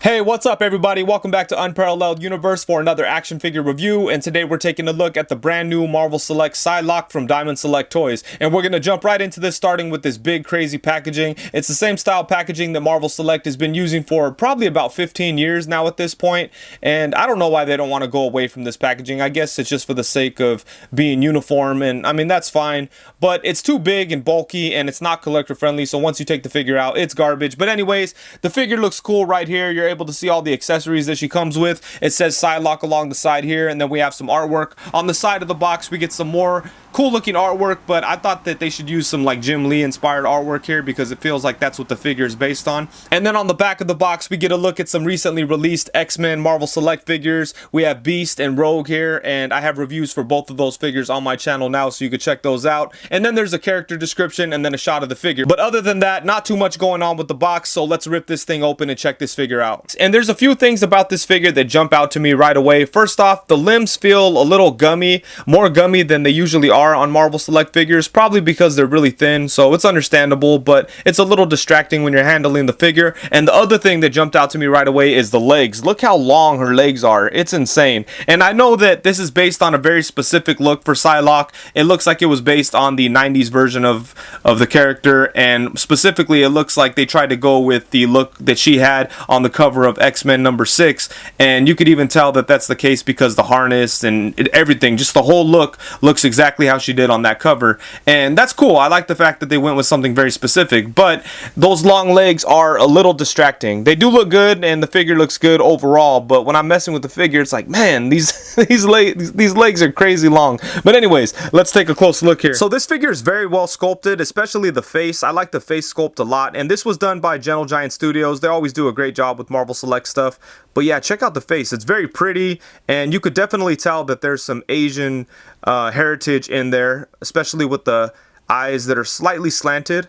Hey, what's up everybody? Welcome back to Unparalleled Universe for another action figure review, and today we're taking a look at the brand new Marvel Select Psylocke from Diamond Select Toys. And we're going to jump right into this, starting with this big crazy packaging. It's the same style packaging that Marvel Select has been using for probably about 15 years now at this point, and I don't know why they don't want to go away from this packaging. I guess it's just for the sake of being uniform, and I mean that's fine, but it's too big and bulky and it's not collector friendly, so once you take the figure out, it's garbage. But anyways, the figure looks cool right here. You're able to see all the accessories that she comes with. It says Psylocke along the side here, and then we have some artwork on the side of the box. We get some more cool looking artwork, but I thought that they should use some like Jim Lee inspired artwork here because it feels like that's what the figure is based on. And then on the back of the box we get a look at some recently released X-Men Marvel Select figures. We have Beast and Rogue here, and I have reviews for both of those figures on my channel now, so you could check those out. And then there's a character description and then a shot of the figure. But other than that, not too much going on with the box, so let's rip this thing open and check this figure out. And there's a few things about this figure that jump out to me right away. First off, the limbs feel a little gummy, more gummy than they usually are on Marvel Select figures, probably because they're really thin, so it's understandable, but it's a little distracting when you're handling the figure. And the other thing that jumped out to me right away is the legs. Look how long her legs are. It's insane. And I know that this is based on a very specific look for Psylocke. It looks like it was based on the 90s version of the character, and specifically it looks like they tried to go with the look that she had on the cover of X-Men #6, and you could even tell that that's the case because the harness and everything, just the whole look looks exactly how she did on that cover. And that's cool. I like the fact that they went with something very specific, but those long legs are a little distracting. They do look good and the figure looks good overall, but when I'm messing with the figure, it's like, man, these legs are crazy long. But anyways, let's take a close look here. So this figure is very well sculpted, especially the face. I like the face sculpt a lot, and this was done by Gentle Giant Studios. They always do a great job with Marvel Select stuff. But yeah, check out the face. It's very pretty, and you could definitely tell that there's some Asian heritage in there, especially with the eyes that are slightly slanted.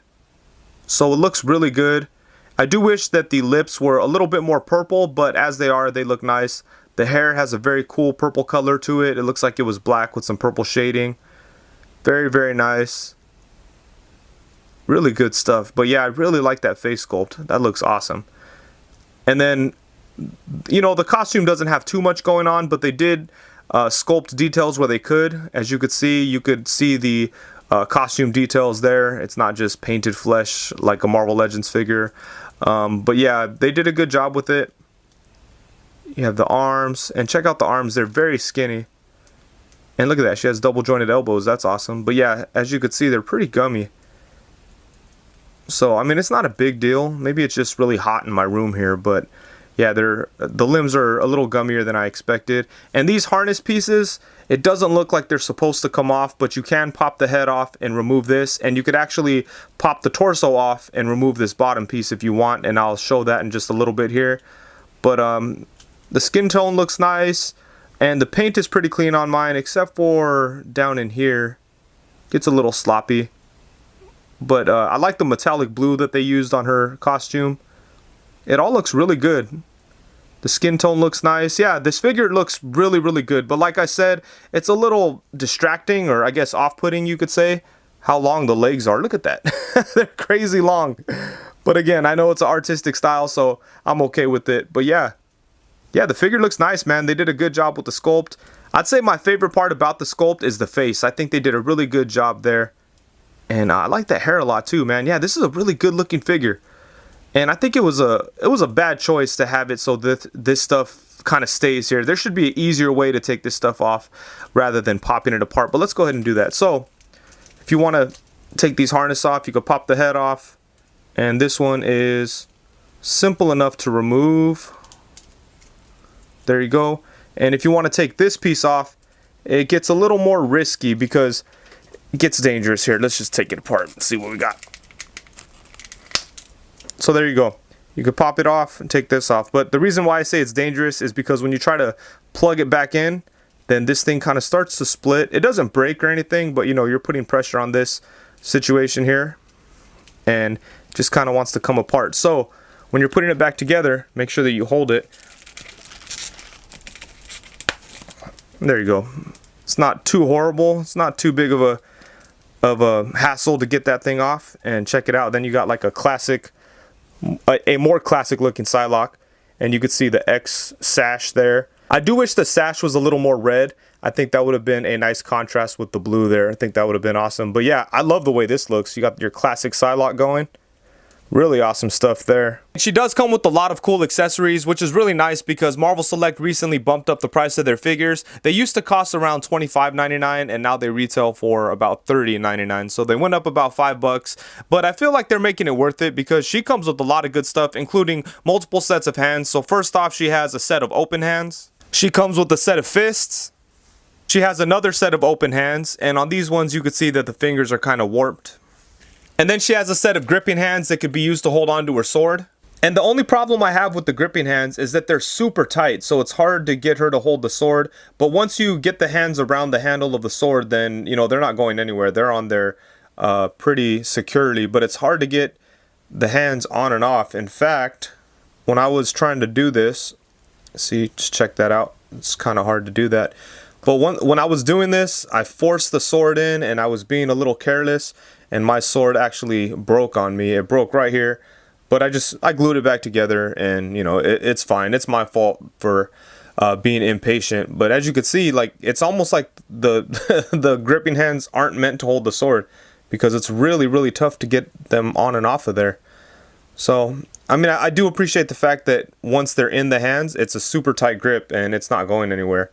So it looks really good. I do wish that the lips were a little bit more purple, but as they are, they look nice. The hair has a very cool purple color to it. It looks like it was black with some purple shading. Very, very nice. Really good stuff. But yeah, I really like that face sculpt. That looks awesome. And then, you know, the costume doesn't have too much going on, but they did sculpt details where they could. As you could see the costume details there. It's not just painted flesh like a Marvel Legends figure. But yeah, they did a good job with it. You have the arms, and check out the arms. They're very skinny. And look at that, she has double jointed elbows. That's awesome. But yeah, as you could see, they're pretty gummy. So I mean, it's not a big deal. Maybe it's just really hot in my room here, but yeah, the limbs are a little gummier than I expected. And these harness pieces, it doesn't look like they're supposed to come off, but you can pop the head off and remove this, and you could actually pop the torso off and remove this bottom piece if you want, and I'll show that in just a little bit here. But the skin tone looks nice, and the paint is pretty clean on mine, except for down in here. Gets a little sloppy. But I like the metallic blue that they used on her costume. It all looks really good. The skin tone looks nice. Yeah, this figure looks really, really good. But like I said, it's a little distracting, or I guess off-putting, you could say, how long the legs are. Look at that. They're crazy long. But again, I know it's an artistic style, so I'm okay with it. But yeah, the figure looks nice, man. They did a good job with the sculpt. I'd say my favorite part about the sculpt is the face. I think they did a really good job there. And I like that hair a lot too, man. Yeah, this is a really good looking figure. And I think it was a bad choice to have it so that this stuff kind of stays here. There should be an easier way to take this stuff off rather than popping it apart. But let's go ahead and do that. So if you want to take these harness off, you could pop the head off. And this one is simple enough to remove. There you go. And if you want to take this piece off, it gets a little more risky because it gets dangerous here. Let's just take it apart and see what we got. So there you go. You could pop it off and take this off. But the reason why I say it's dangerous is because when you try to plug it back in, then this thing kind of starts to split. It doesn't break or anything, but you know, you're putting pressure on this situation here and just kind of wants to come apart. So when you're putting it back together, make sure that you hold it. There you go. It's not too horrible. It's not too big of a hassle to get that thing off. And check it out. Then you got like a classic, a more classic looking Psylocke. and you could see the X sash there. I do wish the sash was a little more red. I think that would have been a nice contrast with the blue there. I think that would have been awesome. But yeah, I love the way this looks. You got your classic Psylocke going. Really awesome stuff there. She does come with a lot of cool accessories, which is really nice because Marvel Select recently bumped up the price of their figures. They used to cost around $25.99 and now they retail for about $30.99. So they went up about $5, but I feel like they're making it worth it because she comes with a lot of good stuff, including multiple sets of hands. So first off, she has a set of open hands. She comes with a set of fists. She has another set of open hands, and on these ones you could see that the fingers are kind of warped. And then she has a set of gripping hands that could be used to hold on to her sword. And the only problem I have with the gripping hands is that they're super tight, so it's hard to get her to hold the sword. But once you get the hands around the handle of the sword, then, you know, they're not going anywhere. They're on there pretty securely, but it's hard to get the hands on and off. In fact, when I was trying to do this, see, just check that out. It's kind of hard to do that. But when I was doing this, I forced the sword in and I was being a little careless. And my sword actually broke on me. It broke right here, but I glued it back together, and you know, it's fine. It's my fault for being impatient. But as you can see, like, it's almost like the the gripping hands aren't meant to hold the sword because it's really, really tough to get them on and off of there. So I mean, I do appreciate the fact that once they're in the hands, it's a super tight grip and it's not going anywhere.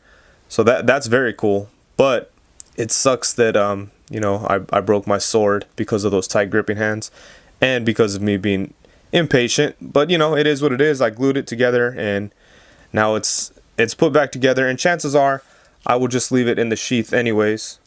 So that's very cool. But it sucks that you know, I broke my sword because of those tight gripping hands and because of me being impatient. But you know, it is what it is. I glued it together and now it's put back together, and chances are I will just leave it in the sheath anyways.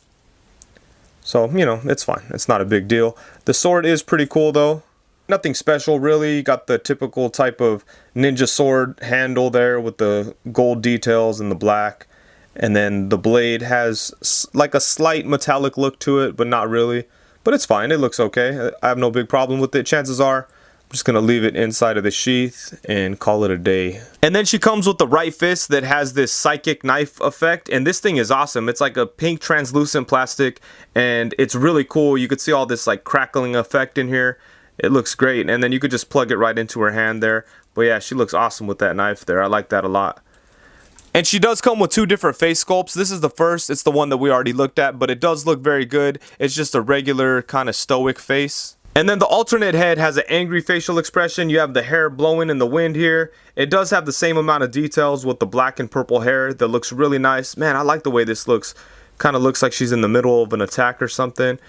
So, you know, it's fine. It's not a big deal. The sword is pretty cool though. Nothing special really. You got the typical type of ninja sword handle there with the gold details and the black. And then the blade has like a slight metallic look to it, but not really. But it's fine. It looks okay. I have no big problem with it. Chances are I'm just going to leave it inside of the sheath and call it a day. And then she comes with the right fist that has this psychic knife effect. And this thing is awesome. It's like a pink translucent plastic and it's really cool. You could see all this like crackling effect in here. It looks great. And then you could just plug it right into her hand there. But yeah, she looks awesome with that knife there. I like that a lot. And she does come with two different face sculpts. This is the first. It's the one that we already looked at, but it does look very good. It's just a regular kind of stoic face. And then the alternate head has an angry facial expression. You have the hair blowing in the wind here. It does have the same amount of details with the black and purple hair that looks really nice. Man, I like the way this looks. Kind of looks like she's in the middle of an attack or something.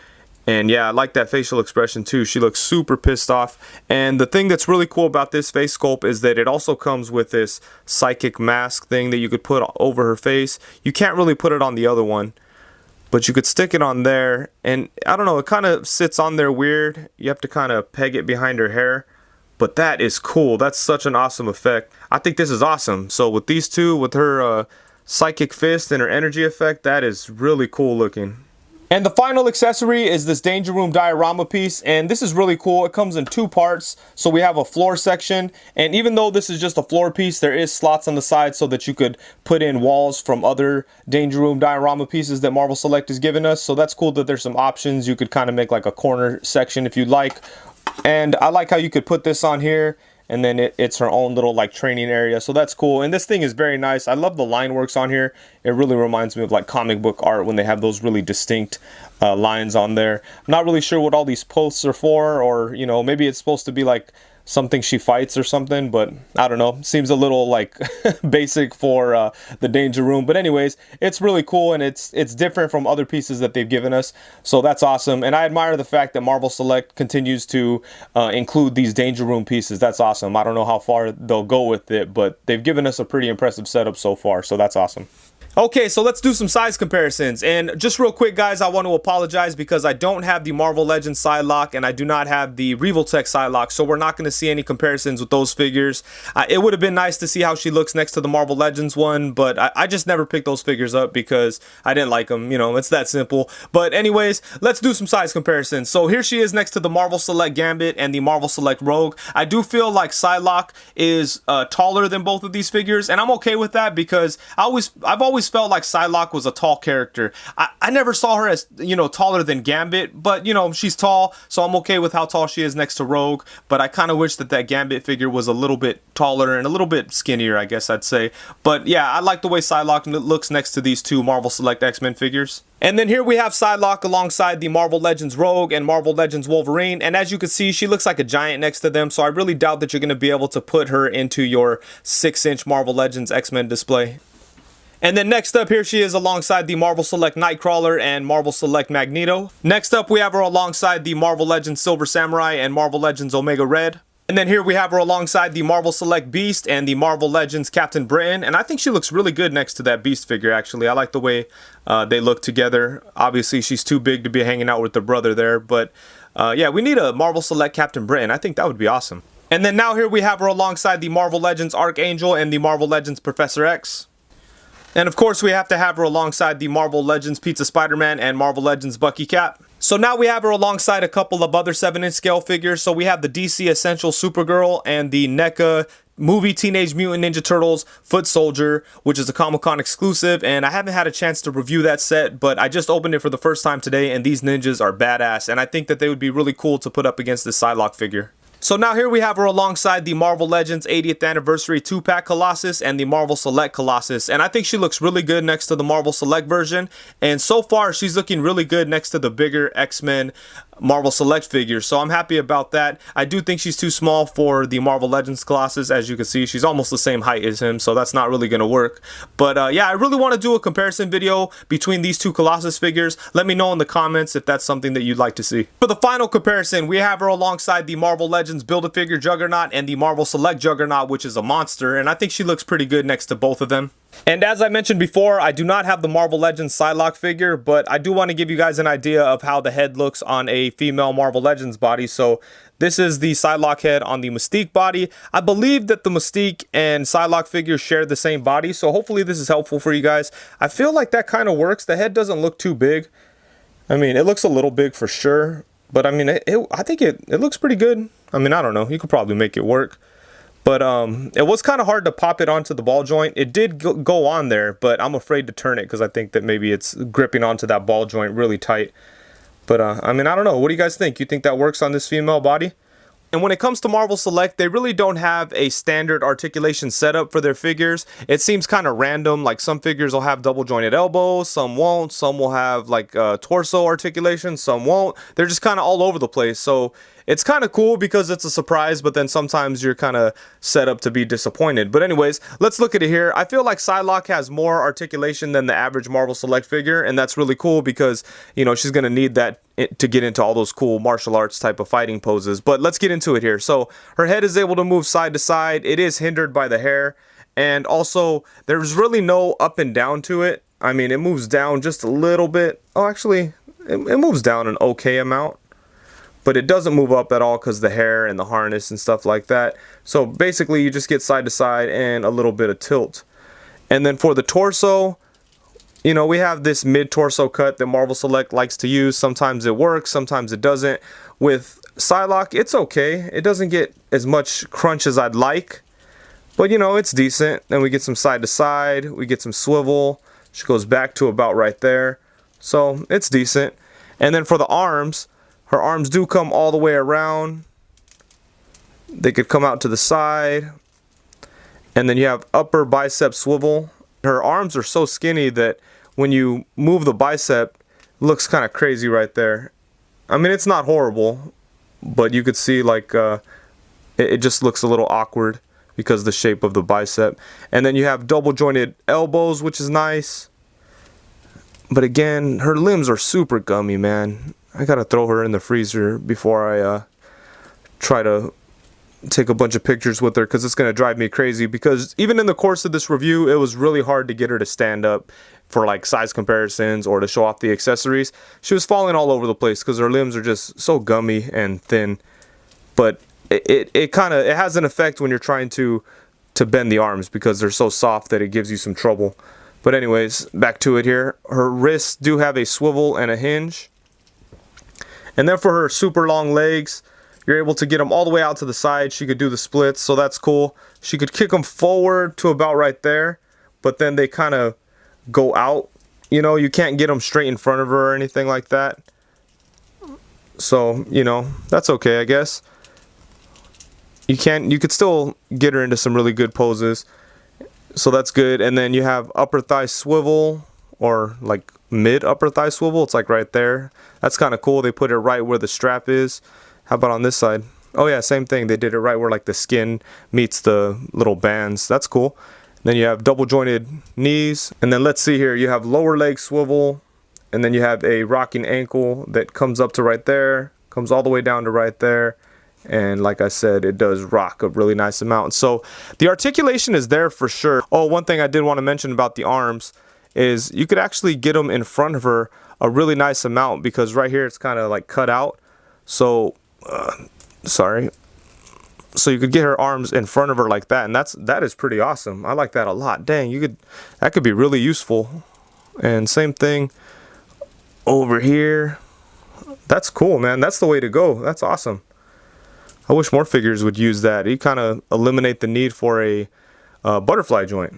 And yeah, I like that facial expression too. She looks super pissed off. And the thing that's really cool about this face sculpt is that it also comes with this psychic mask thing that you could put over her face. You can't really put it on the other one, but you could stick it on there. And I don't know, it kind of sits on there weird. You have to kind of peg it behind her hair. But that is cool. That's such an awesome effect. I think this is awesome. So with these two, with her psychic fist and her energy effect, that is really cool looking. And the final accessory is this Danger Room diorama piece, and this is really cool. It comes in two parts. So we have a floor section, and even though this is just a floor piece, there is slots on the side so that you could put in walls from other Danger Room diorama pieces that Marvel Select has given us. So that's cool that there's some options. You could kind of make like a corner section if you'd like. And I like how you could put this on here, and then it's her own little like training area. So that's cool. And this thing is very nice. I love the line works on here. It really reminds me of like comic book art when they have those really distinct lines on there. I'm not really sure what all these posts are for, or, you know, maybe it's supposed to be like something she fights or something, but I don't know. Seems a little like basic for the Danger Room. But anyways, it's really cool, and it's different from other pieces that they've given us. So that's awesome. And I admire the fact that Marvel Select continues to include these Danger Room pieces. That's awesome. I don't know how far they'll go with it, but they've given us a pretty impressive setup so far. So that's awesome. Okay, so let's do some size comparisons. And just real quick, guys, I want to apologize because I don't have the Marvel Legends Psylocke and I do not have the Revoltech Psylocke, so we're not going to see any comparisons with those figures. It would have been nice to see how she looks next to the Marvel Legends one, but I just never picked those figures up because I didn't like them. You know, it's that simple. But anyways, let's do some size comparisons. So here she is next to the Marvel Select Gambit and the Marvel Select Rogue. I do feel like Psylocke is taller than both of these figures, and I'm okay with that because I've always always felt like Psylocke was a tall character. I never saw her as, you know, taller than Gambit, but, you know, she's tall, so I'm okay with how tall she is next to Rogue, but I kind of wish that that Gambit figure was a little bit taller and a little bit skinnier, I guess I'd say. But yeah, I like the way Psylocke looks next to these two Marvel Select X-Men figures. And then here we have Psylocke alongside the Marvel Legends Rogue and Marvel Legends Wolverine. And as you can see, she looks like a giant next to them. So I really doubt that you're going to be able to put her into your 6-inch Marvel Legends X-Men display. And then next up, here she is alongside the Marvel Select Nightcrawler and Marvel Select Magneto. Next up, we have her alongside the Marvel Legends Silver Samurai and Marvel Legends Omega Red. And then here we have her alongside the Marvel Select Beast and the Marvel Legends Captain Britain. And I think she looks really good next to that Beast figure, actually. I like the way they look together. Obviously, she's too big to be hanging out with the brother there. But yeah, we need a Marvel Select Captain Britain. I think that would be awesome. And then now here we have her alongside the Marvel Legends Archangel and the Marvel Legends Professor X. And of course, we have to have her alongside the Marvel Legends Pizza Spider-Man and Marvel Legends Bucky Cap. So now we have her alongside a couple of other 7-inch scale figures. So we have the DC Essential Supergirl and the NECA Movie Teenage Mutant Ninja Turtles Foot Soldier, which is a Comic-Con exclusive, and I haven't had a chance to review that set, but I just opened it for the first time today, and these ninjas are badass, and I think that they would be really cool to put up against this Psylocke figure. So now here we have her alongside the Marvel Legends 80th Anniversary 2-pack Colossus and the Marvel Select Colossus. And I think she looks really good next to the Marvel Select version. And so far, she's looking really good next to the bigger X-Men Marvel Select figures. So I'm happy about that. I do think she's too small for the Marvel Legends Colossus. As you can see, she's almost the same height as him, so that's not really going to work. But yeah, I really want to do a comparison video between these two Colossus figures. Let me know in the comments if that's something that you'd like to see. For the final comparison, we have her alongside the Marvel Legends Build-A-Figure Juggernaut and the Marvel Select Juggernaut, which is a monster, and I think she looks pretty good next to both of them. And as I mentioned before, I do not have the Marvel Legends Psylocke figure, but I do want to give you guys an idea of how the head looks on a female Marvel Legends body. So this is the Psylocke head on the Mystique body. I believe that the Mystique and Psylocke figures share the same body, so hopefully this is helpful for you guys. I feel like that kind of works. The head doesn't look too big. I mean, it looks a little big for sure, but I mean, I think it looks pretty good. I mean, I don't know. You could probably make it work. But it was kind of hard to pop it onto the ball joint. It did go on there, but I'm afraid to turn it because I think that maybe it's gripping onto that ball joint really tight. But I mean, I don't know. What do you guys think? You think that works on this female body? And when it comes to Marvel Select, they really don't have a standard articulation setup for their figures. It seems kind of random. Like some figures will have double jointed elbows, some won't. Some will have like torso articulation, some won't. They're just kind of all over the place. So it's kind of cool because it's a surprise, but then sometimes you're kind of set up to be disappointed. But anyways, let's look at it here. I feel like Psylocke has more articulation than the average Marvel Select figure, and that's really cool because, you know, she's going to need that to get into all those cool martial arts type of fighting poses. But let's get into it here. So her head is able to move side to side. It is hindered by the hair, and also there's really no up and down to it. I mean, it moves down just a little bit. Oh, actually, it moves down an okay amount. But it doesn't move up at all because the hair and the harness and stuff like that. So basically you just get side to side and a little bit of tilt. And then for the torso, you know, we have this mid-torso cut that Marvel Select likes to use. Sometimes it works, sometimes it doesn't. With Psylocke, it's okay. It doesn't get as much crunch as I'd like. But, you know, it's decent. Then we get some side to side. We get some swivel. She goes back to about right there. So it's decent. And then for the arms, her arms do come all the way around. They could come out to the side. And then you have upper bicep swivel. Her arms are so skinny that when you move the bicep, it looks kind of crazy right there. I mean, it's not horrible, but you could see like it just looks a little awkward because of the shape of the bicep. And then you have double jointed elbows, which is nice. But again, her limbs are super gummy, man. I gotta throw her in the freezer before I try to take a bunch of pictures with her, because it's gonna drive me crazy. Because even in the course of this review, it was really hard to get her to stand up for like size comparisons or to show off the accessories. She was falling all over the place because her limbs are just so gummy and thin. But it kind of has an effect when you're trying to bend the arms because they're so soft that it gives you some trouble. But anyways, back to it here. Her wrists do have a swivel and a hinge. And then for her super long legs, you're able to get them all the way out to the side. She could do the splits, so that's cool. She could kick them forward to about right there, but then they kind of go out. You know, you can't get them straight in front of her or anything like that. So, you know, that's okay, I guess. You could still get her into some really good poses. So that's good. And then you have upper thigh swivel, or like mid upper thigh swivel. It's like right there. That's kind of cool. They put it right where the strap is. How about on this side? Oh yeah, same thing. They did it right where like the skin meets the little bands. That's cool. Then you have double jointed knees. And then let's see here. You have lower leg swivel. And then you have a rocking ankle that comes up to right there. Comes all the way down to right there. And like I said, it does rock a really nice amount. So the articulation is there for sure. Oh, one thing I did want to mention about the arms is you could actually get them in front of her a really nice amount, because right here it's kind of like cut out. So, sorry. So you could get her arms in front of her like that, and that is pretty awesome. I like that a lot. Dang, that could be really useful. And same thing over here. That's cool, man. That's the way to go. That's awesome. I wish more figures would use that. You kind of eliminate the need for a butterfly joint.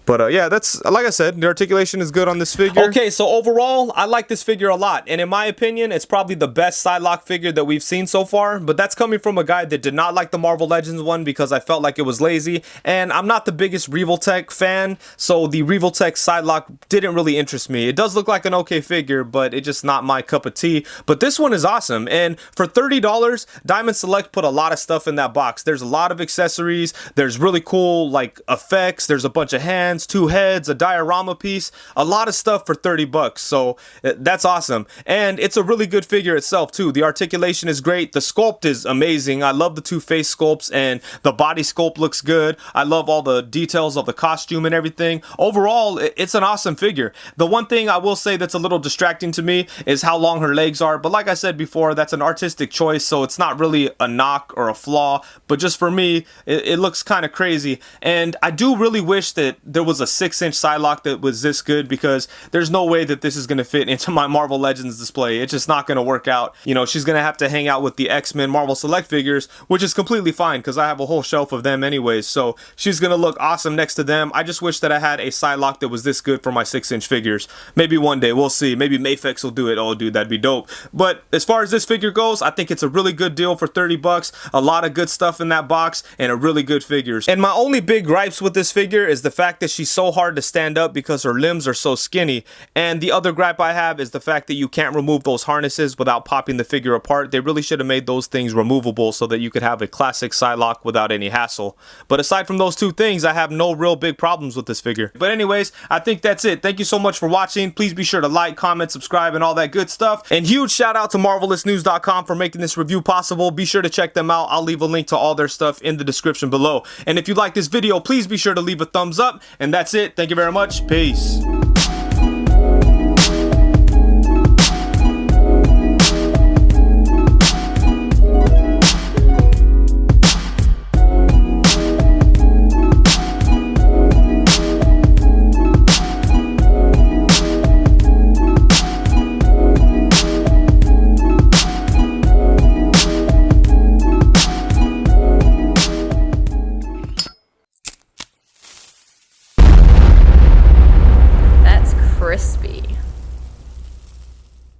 But yeah, that's, like I said, the articulation is good on this figure. Okay, so overall, I like this figure a lot. And in my opinion, it's probably the best Psylocke figure that we've seen so far. But that's coming from a guy that did not like the Marvel Legends one because I felt like it was lazy. And I'm not the biggest Revoltech fan, so the Revoltech Psylocke didn't really interest me. It does look like an okay figure, but it's just not my cup of tea. But this one is awesome. And for $30, Diamond Select put a lot of stuff in that box. There's a lot of accessories. There's really cool like effects. There's a bunch of hands, 2 heads, a diorama piece, a lot of stuff for 30 bucks. So that's awesome. And it's a really good figure itself too. The articulation is great. The sculpt is amazing. I love the 2 face sculpts, and the body sculpt looks good. I love all the details of the costume and everything. Overall, it's an awesome figure. The one thing I will say that's a little distracting to me is how long her legs are. But like I said before, that's an artistic choice, so it's not really a knock or a flaw. But just for me, it looks kind of crazy. And I do really wish that there was a 6-inch Psylocke that was this good, because there's no way that this is going to fit into my Marvel Legends display. It's just not going to work out. You know, she's going to have to hang out with the X-Men Marvel Select figures, which is completely fine because I have a whole shelf of them anyways. So she's going to look awesome next to them. I just wish that I had a Psylocke that was this good for my 6-inch figures. Maybe one day, we'll see. Maybe Mafex will do it. Oh, dude, that'd be dope. But as far as this figure goes, I think it's a really good deal for 30 bucks. A lot of good stuff in that box and a really good figures. And my only big gripes with this figure is the fact that she's so hard to stand up because her limbs are so skinny. And the other gripe I have is the fact that you can't remove those harnesses without popping the figure apart. They really should have made those things removable so that you could have a classic Psylocke without any hassle. But aside from those 2 things, I have no real big problems with this figure. But anyways, I think that's it. Thank you so much for watching. Please be sure to like, comment, subscribe, and all that good stuff. And huge shout out to MarvelousNews.com for making this review possible. Be sure to check them out. I'll leave a link to all their stuff in the description below. And if you like this video, please be sure to leave a thumbs up. And that's it. Thank you very much. Peace.